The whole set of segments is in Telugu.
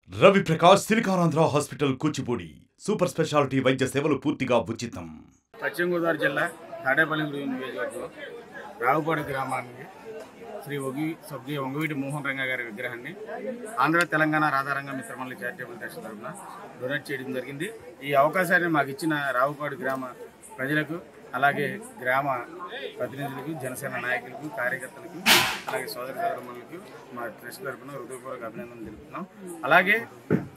Ravi Prakash SiliconAndhra hospital Kuchipudi super speciality వైద్య సేవలు పూర్తిగా ఉచితం. పశ్చిమ గోదావరి జిల్లా తాడేపల్లి నియోజకవర్గం రావుపాడు గ్రామానికి శ్రీ స్వర్గీయ వంగవీటి మోహన్ రంగా గారి విగ్రహాన్ని ఆంధ్ర తెలంగాణ రాధారంగ మిత్రమండలి చారిటబుల్ ట్రస్ట్ తరఫున డొనేట్ చేయడం జరిగింది. ఈ అవకాశాన్ని మాకు ఇచ్చిన రావుపాడు గ్రామ ప్రజలకు, అలాగే గ్రామ ప్రతినిధులకు, జనసేన నాయకులకు, కార్యకర్తలకు, అలాగే సోదరులకు మా ట్రస్ట్ తరఫున హృదయపూర్వక అభినందనలు తెలుపుతున్నాం. అలాగే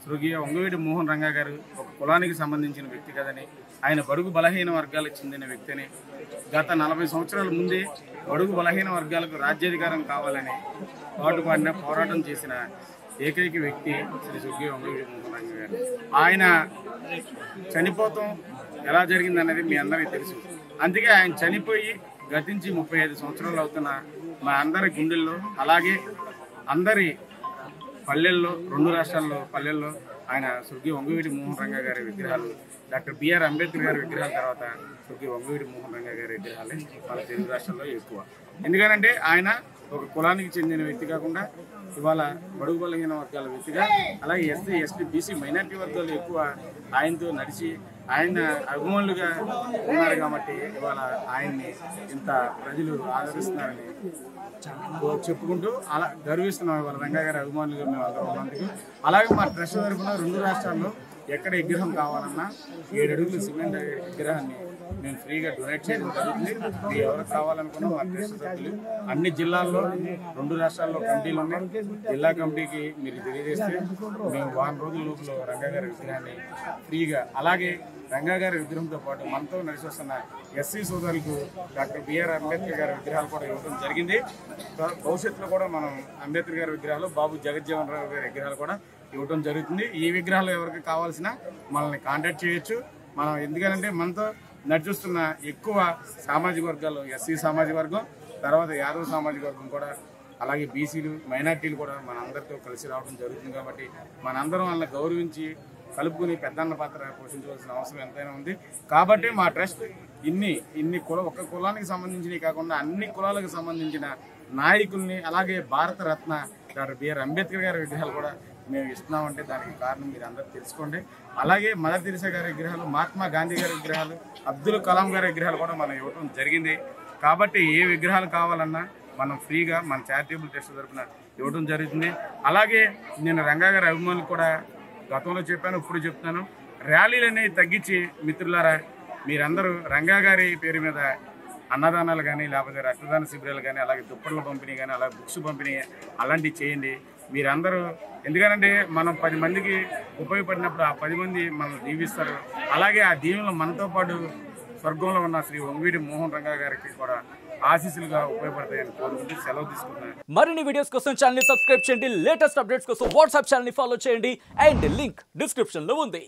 స్వర్గీయ వంగవీటి మోహన్ రంగా గారు ఒక కులానికి సంబంధించిన వ్యక్తి కదని, ఆయన బడుగు బలహీన వర్గాలకు చెందిన వ్యక్తిని, గత 40 సంవత్సరాల ముందే బడుగు బలహీన వర్గాలకు రాజ్యాధికారం కావాలని పాటుపడిన పోరాటం చేసిన ఏకైక వ్యక్తి శ్రీ స్వర్గీయ వంగవీటి మోహన్ రంగా గారు. ఆయన చనిపోతాం ఎలా జరిగిందనేది మీ అందరికీ తెలుసు. అందుకే ఆయన చనిపోయి గతించి 35 సంవత్సరాలు అవుతున్న మా అందరి గుండెల్లో, అలాగే అందరి పల్లెల్లో, 2 రాష్ట్రాల్లో పల్లెల్లో ఆయన స్వర్గీయ వంగవీటి మోహన్ రంగా గారి విగ్రహాలు, డాక్టర్ బిఆర్ అంబేద్కర్ గారి విగ్రహాల తర్వాత స్వర్గీయ వంగవీటి మోహన్ రంగా గారి విగ్రహాలే మన తెలుగు రాష్ట్రాల్లో ఎక్కువ. ఎందుకంటే ఆయన ఒక కులానికి చెందిన వ్యక్తి కాకుండా ఇవాళ బడుగు బలహీన వర్గాల వ్యక్తిగా, అలాగే ఎస్సీ, ఎస్టీ, బీసీ, మైనార్టీ వర్గాలు ఎక్కువ ఆయనతో నడిచి ఆయన అభిమానులుగా ఉన్నారు కాబట్టి ఇవాళ ఆయన్ని ఇంత ప్రజలు ఆదరిస్తున్నారని చెప్పుకుంటూ అలా గర్విస్తున్నాం. ఇవాళ రంగా గారి అభిమానులుగా మేము అందరం ఉన్నందుకు. అలాగే మా ట్రస్ట్ తరఫున 2 రాష్ట్రాల్లో ఎక్కడ విగ్రహం కావాలన్నా 7 అడుగుల సిమెంట్ విగ్రహాన్ని మేము ఫ్రీగా డొనేట్ చేయడం జరుగుతుంది. మీరు ఎవరికి కావాలనుకున్నా మా ట్రస్ట్ సభ్యులు అన్ని జిల్లాల్లో, 2 రాష్ట్రాల్లో కమిటీలు ఉన్నాయి. జిల్లా కమిటీకి మీరు తెలియజేస్తే మేము 1 రోజుల లోపల రంగా గారి విగ్రహాన్ని ఫ్రీగా, అలాగే రంగా గారి విగ్రహంతో పాటు మనతో నడిచి వస్తున్న ఎస్సీ సోదరులకు డాక్టర్ బిఆర్ అంబేద్కర్ గారి విగ్రహాలు కూడా ఇవ్వడం జరిగింది. భవిష్యత్తులో కూడా మనం అంబేద్కర్ గారి విగ్రహాలు, బాబు జగజ్జీవన్ రావు గారి విగ్రహాలు కూడా ఇవ్వడం జరుగుతుంది. ఈ విగ్రహాలు ఎవరికి కావాల్సిన మనల్ని కాంటాక్ట్ చేయొచ్చు. మనం ఎందుకంటే మనతో నడుచుస్తున్న ఎక్కువ సామాజిక వర్గాలు ఎస్సీ సామాజిక వర్గం, తర్వాత యాదవ్ సామాజిక వర్గం కూడా, అలాగే బీసీలు, మైనార్టీలు కూడా మన అందరితో కలిసి రావడం జరుగుతుంది. కాబట్టి మనందరం వాళ్ళని గౌరవించి కలుపుకుని పెద్దన్న పాత్ర పోషించవలసిన అవసరం ఎంతైనా ఉంది. కాబట్టి మా ట్రస్ట్ ఇన్ని ఒక కులానికి సంబంధించినవి కాకుండా అన్ని కులాలకు సంబంధించిన నాయకుల్ని, అలాగే భారత రత్న డాక్టర్ బిఆర్ అంబేద్కర్ గారి విగ్రహాలు కూడా మేము ఇస్తున్నామంటే దానికి కారణం మీరు అందరూ తెలుసుకోండి. అలాగే మదర్ తెరిసా గారి విగ్రహాలు, మహాత్మా గాంధీ గారి విగ్రహాలు, అబ్దుల్ కలాం గారి విగ్రహాలు కూడా మనం ఇవ్వడం జరిగింది. కాబట్టి ఏ విగ్రహాలు కావాలన్నా మనం ఫ్రీగా మన చారిటబుల్ ట్రస్ట్ తరఫున ఇవ్వడం జరుగుతుంది. అలాగే నేను రంగా గారి అభిమానులు కూడా గతంలో చెప్పాను, ఇప్పుడు చెప్తున్నాను, ర్యాలీలు అనేవి తగ్గించి మిత్రులారా మీరందరూ రంగా గారి పేరు మీద అన్నదానాలు కానీ, లేకపోతే రక్తదాన శిబిరాలు కానీ, అలాగే దుప్పట్ల పంపిణీ కానీ, అలాగే బుక్స్ పంపిణీ అలాంటివి చేయండి మీరందరూ. ఎందుకంటే మనం 10 మందికి ఉపయోగపడినప్పుడు ఆ 10 మంది మనం దీవిస్తారు. అలాగే ఆ దీవెనలు మనతో పాటు స్వర్గంలో ఉన్న శ్రీ వంగవీటి మోహన్ రంగా గారికి కూడా ఆశీస్సులుగా ఉపయోగపడతాయని కోరుకుంటూ సెలవు తీసుకుంటున్నాను. మరిన్ని వీడియోస్ కోసం ఛానల్ ని సబ్స్క్రైబ్ చేయండి. లేటెస్ట్ అప్డేట్స్ కోసం వాట్సాప్ ఛానల్ ని ఫాలో చేయండి. అండ్ లింక్ డిస్క్రిప్షన్ లో ఉంది.